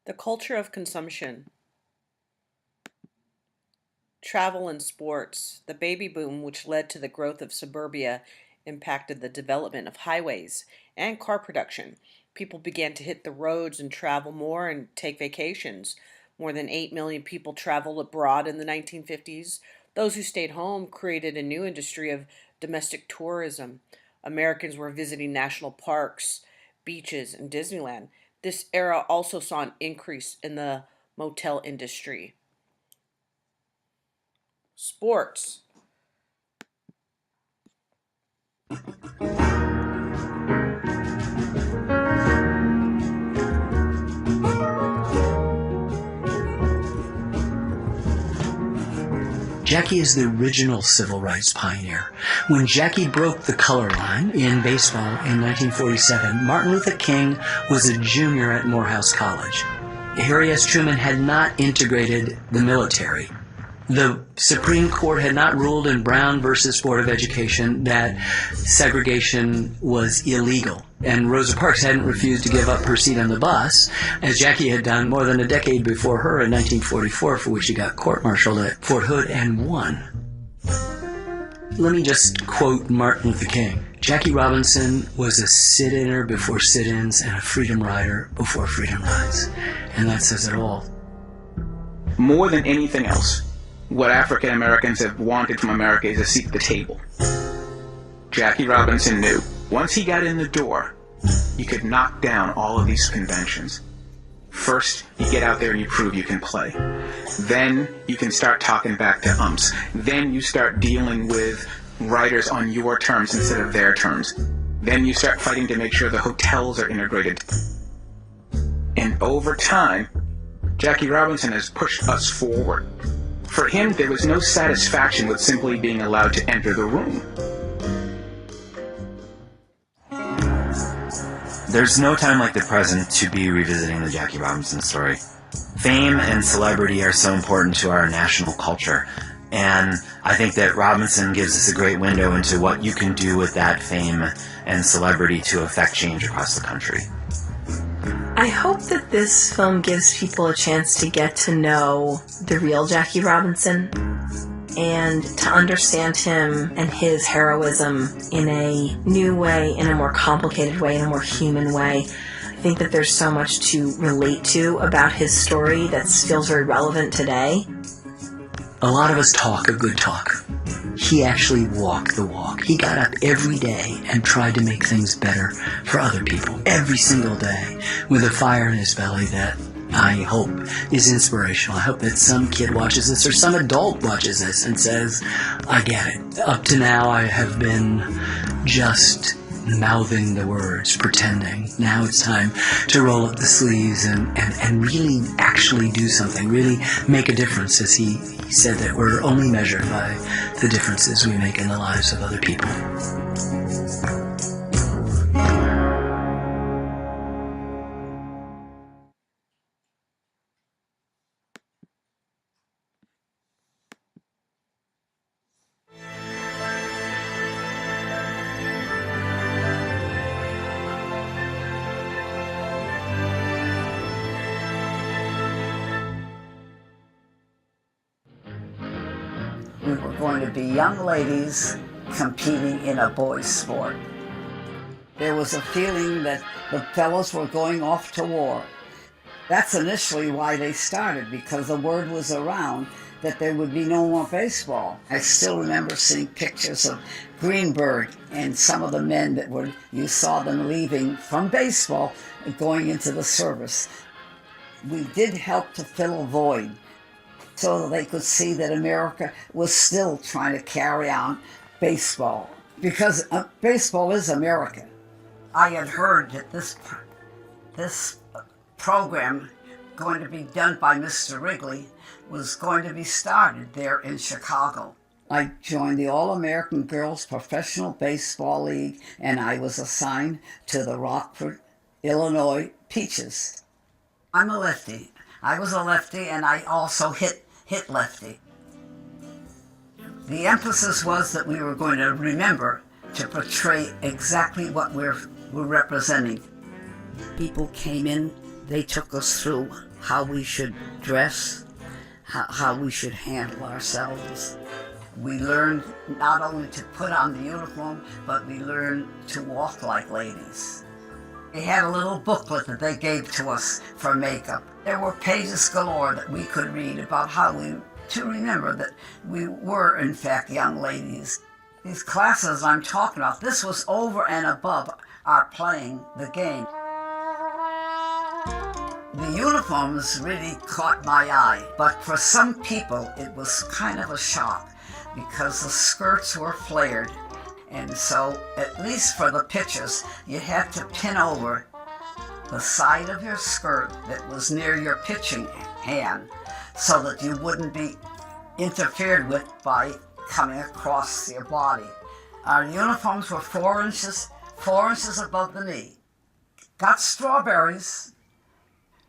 The culture of consumption, travel and sports, the baby boom, which led to the growth of suburbia, impacted the development of highways and car production. People began to hit the roads and travel more and take vacations. More than 8 million people traveled abroad in the 1950s. Those who stayed home created a new industry of domestic tourism. Americans were visiting national parks, beaches, and Disneyland. This era also saw an increase in the motel industry. Sports. Jackie is the original civil rights pioneer. When Jackie broke the color line in baseball in 1947, Martin Luther King was a junior at Morehouse College. Harry S. Truman had not integrated the military. The Supreme Court had not ruled in Brown versus Board of Education that segregation was illegal. And Rosa Parks hadn't refused to give up her seat on the bus, as Jackie had done more than a decade before her in 1944, for which she got court-martialed at Fort Hood and won. Let me just quote Martin Luther King. Jackie Robinson was a sit-inner before sit-ins and a freedom rider before freedom rides. And that says it all. More than anything else, what African Americans have wanted from America is a seat at the table. Jackie Robinson knew once he got in the door, you could knock down all of these conventions. First, you get out there and you prove you can play. Then you can start talking back to umps. Then you start dealing with writers on your terms instead of their terms. Then you start fighting to make sure the hotels are integrated. And over time, Jackie Robinson has pushed us forward. For him, there was no satisfaction with simply being allowed to enter the room. There's no time like the present to be revisiting the Jackie Robinson story. Fame and celebrity are so important to our national culture, and I think that Robinson gives us a great window into what you can do with that fame and celebrity to affect change across the country. I hope that this film gives people a chance to get to know the real Jackie Robinson and to understand him and his heroism in a new way, in a more complicated way, in a more human way. I think that there's so much to relate to about his story that feels very relevant today. A lot of us talk a good talk. He actually walked the walk. He got up every day and tried to make things better for other people. Every single day, with a fire in his belly that I hope is inspirational. I hope that some kid watches this or some adult watches this and says, I get it. Up to now, I have been just mouthing the words, pretending. Now it's time to roll up the sleeves and really actually do something, really make a difference, as he said that we're only measured by the differences we make in the lives of other people. We were going to be young ladies competing in a boys' sport. There was a feeling that the fellows were going off to war. That's initially why they started, because the word was around that there would be no more baseball. I still remember seeing pictures of Greenberg and some of the men you saw them leaving from baseball and going into the service. We did help to fill a void, so they could see that America was still trying to carry on baseball, because baseball is America. I had heard that this program, going to be done by Mr. Wrigley, was going to be started there in Chicago. I joined the All-American Girls Professional Baseball League, and I was assigned to the Rockford, Illinois Peaches. I'm a lefty. I was a lefty, and I also hit lefty. The emphasis was that we were going to remember to portray exactly what we're representing. People came in They took us through how we should dress, how we should handle ourselves. We learned not only to put on the uniform, but we learned to walk like ladies. They had a little booklet that they gave to us for makeup. There were pages galore that we could read about to remember that we were, in fact, young ladies. These classes I'm talking about, this was over and above our playing the game. The uniforms really caught my eye, but for some people it was kind of a shock because the skirts were flared. And so, at least for the pitches, you had to pin over the side of your skirt that was near your pitching hand so that you wouldn't be interfered with by coming across your body. Our uniforms were 4 inches above the knee. Got strawberries.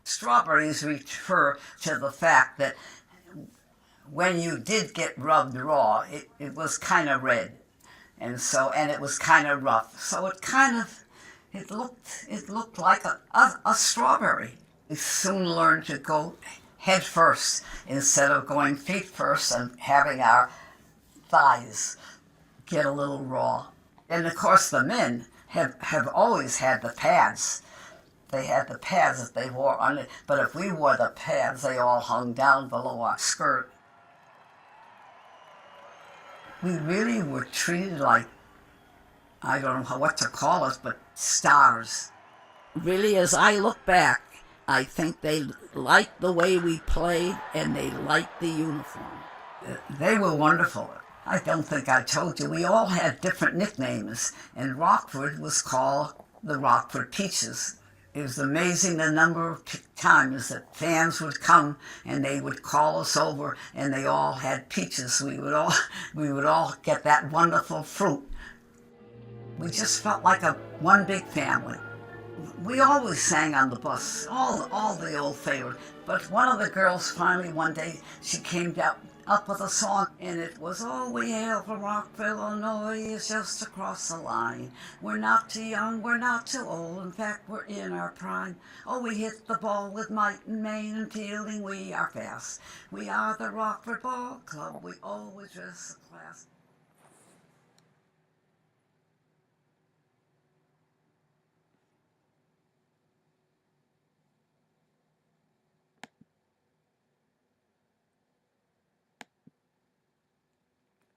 Strawberries refer to the fact that when you did get rubbed raw, it was kind of red. And it was kind of rough. So it looked like a strawberry. We soon learned to go head first instead of going feet first and having our thighs get a little raw. And of course the men have always had the pads. They had the pads that they wore on it, but if we wore the pads, they all hung down below our skirt. We really were treated like, I don't know what to call us, but stars. Really, as I look back, I think they liked the way we played and they liked the uniform. They were wonderful. I don't think I told you, we all had different nicknames, and Rockford was called the Rockford Peaches. It was amazing the number of times that fans would come and they would call us over and they all had peaches. We would all get that wonderful fruit. We just felt like one big family. We always sang on the bus, all the old favorites. But one of the girls finally one day, she came up with a song, and it was, "Oh, we hail from Rockville, Illinois, it's just across the line. We're not too young, we're not too old, in fact, we're in our prime. Oh, we hit the ball with might and main, and fielding we are fast. We are the Rockford Ball Club, we always dress a class."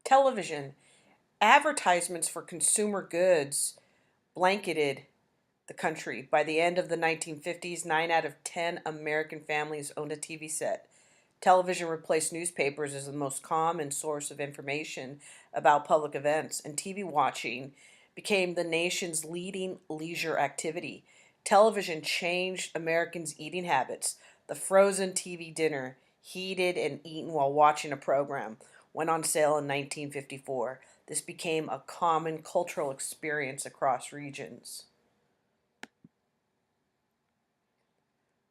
Television. Advertisements for consumer goods blanketed the country. By the end of the 1950s, 9 out of 10 American families owned a TV set. Television replaced newspapers as the most common source of information about public events, and TV watching became the nation's leading leisure activity. Television changed Americans' eating habits. The frozen TV dinner, heated and eaten while watching a program, went on sale in 1954. This became a common cultural experience across regions.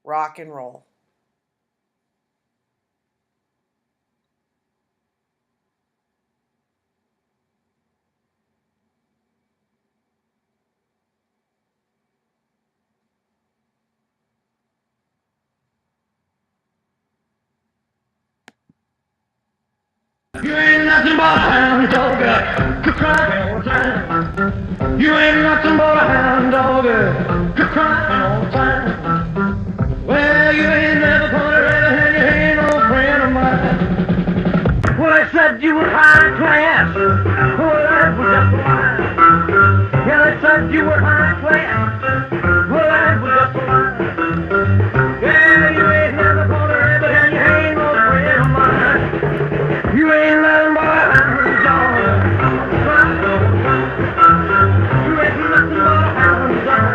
Rock and roll. You ain't nothing but a hound dog, crying all the time. You ain't nothing but a hound dog, crying all the time. Well, you ain't never gonna rather and you ain't no friend of mine. Well, they said you were high class. Well, that was just a lie. Yeah, they said you were high class. Well, that was just a lie. Yeah, you ain't never gonna rather and you ain't no friend of mine. You ain't nothing but a hound dog. You ain't nothing but a hound dog.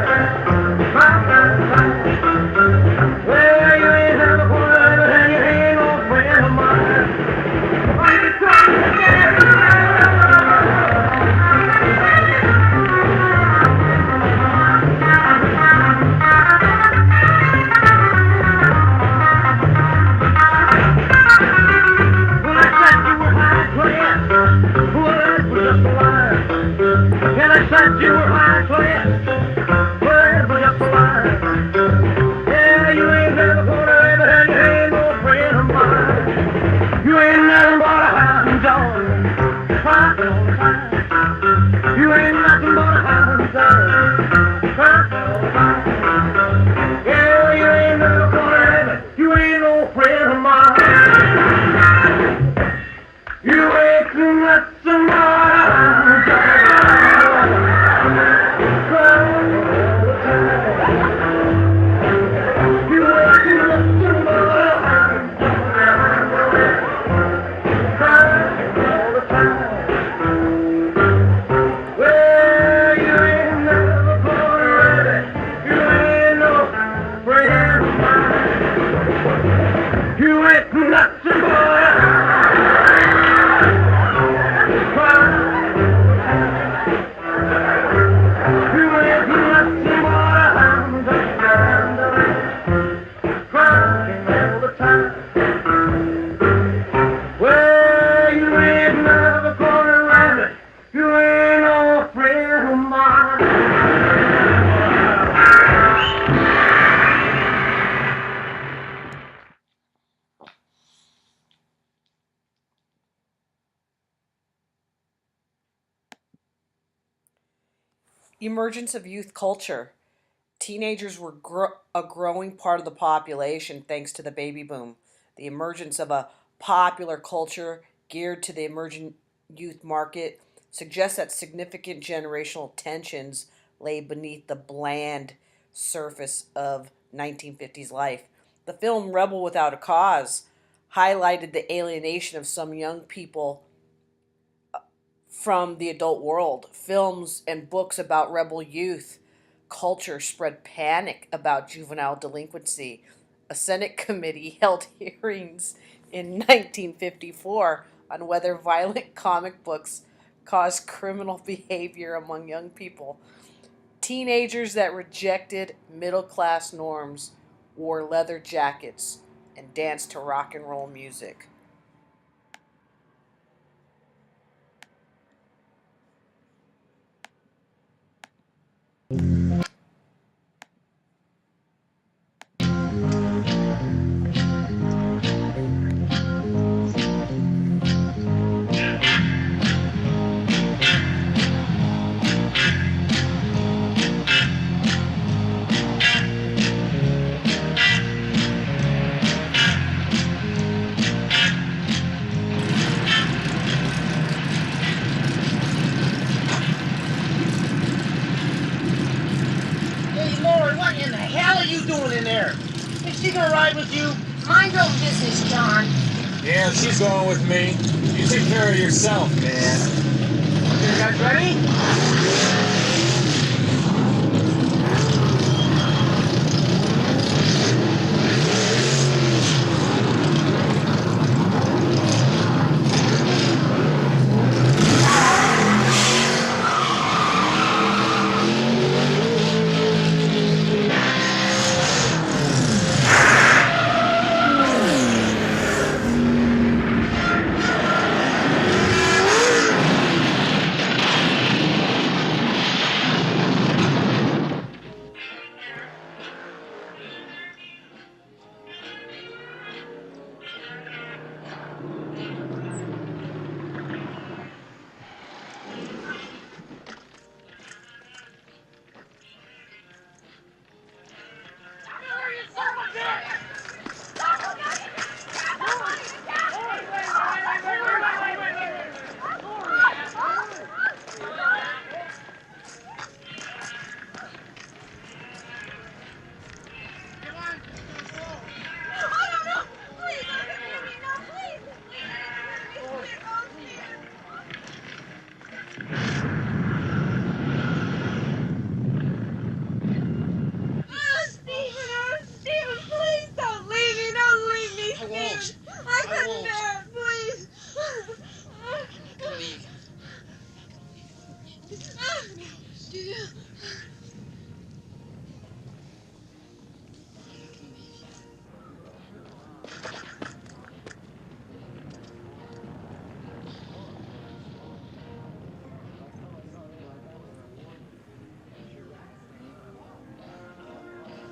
Well, you ain't never gonna let it, and you ain't no friend of mine. Why you trying to get it? You ain't nothing but a cry. You ain't nothing but a hound dog, crying all the time. Well, you ain't never gonna run it. You ain't no friend of mine. Emergence of youth culture. Teenagers were a growing part of the population thanks to the baby boom. The emergence of a popular culture geared to the emerging youth market suggests that significant generational tensions lay beneath the bland surface of 1950s life. The film Rebel Without a Cause highlighted the alienation of some young people from the adult world. Films and books about rebel youth culture spread panic about juvenile delinquency. A Senate committee held hearings in 1954 on whether violent comic books caused criminal behavior among young people. Teenagers that rejected middle class norms wore leather jackets and danced to rock and roll music. Hey, Lord, what in the hell are you doing in there? Is she gonna ride with you? Mind your business, John. Yeah, she's going with me. You take care of yourself, man. You guys ready?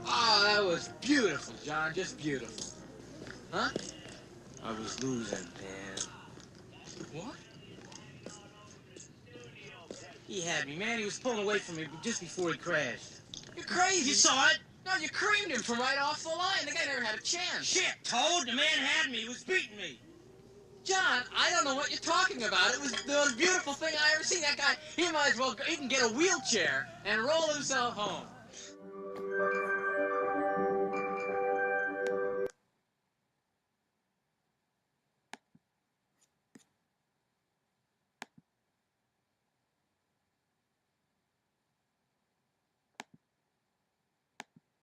Oh, that was beautiful, John. Just beautiful. Huh? I was losing, man. What? He had me, man. He was pulling away from me just before he crashed. You're crazy. You saw it? No, you creamed him from right off the line. The guy never had a chance. Shit, Toad, the man had me. He was beating me. John, I don't know what you're talking about. It was the most beautiful thing I ever seen. That guy, he might as well, he can get a wheelchair and roll himself home.